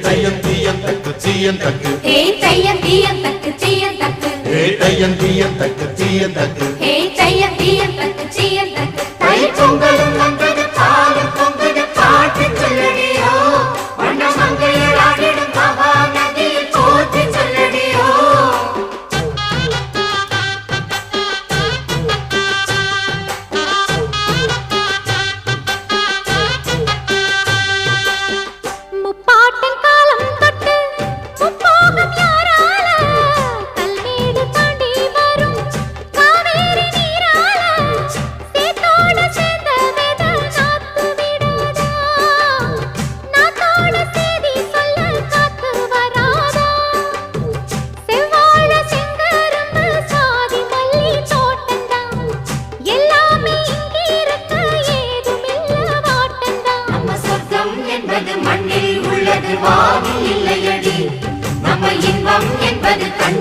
தையம் தீயம் தக்கு சீயம் தக்கு தையம் தீயம் தக்கு சீயம் தக்கு தையம் தீயம் தக்கு சீயம் தக்கு தையம் தீயம் தக்கு சீயம் தக்கு தை பொங்கலும் வந்தது பாலும் பொங்குது பாட்டு சொல்லடியோ வண்ண மங்கையர் ஆடிடும் மகா நதியில் போற்றி சொல்லடியோ முப்பாட்டின் காலம் தொட்டு முப்போகம் யாரால கல்மேடு தாண்டி வரும் காவேரி நீரால சேத்தோட சேர்ந்த வேத நாத்து விடாதா நாத்தோட சேதி சொல்ல காத்து வராதா செவ்வாழ செங்கரும்பு சாதி மல்லி தோட்டந்தான் எல்லாமே இங்கிருக்க ஏதுமில்ல வாட்டந்தான் நம்ம சொர்க்கம் என்பது மண்ணில் உள்ளது வானில் இல்லையடி நம்ம இன்பம் என்பது கண்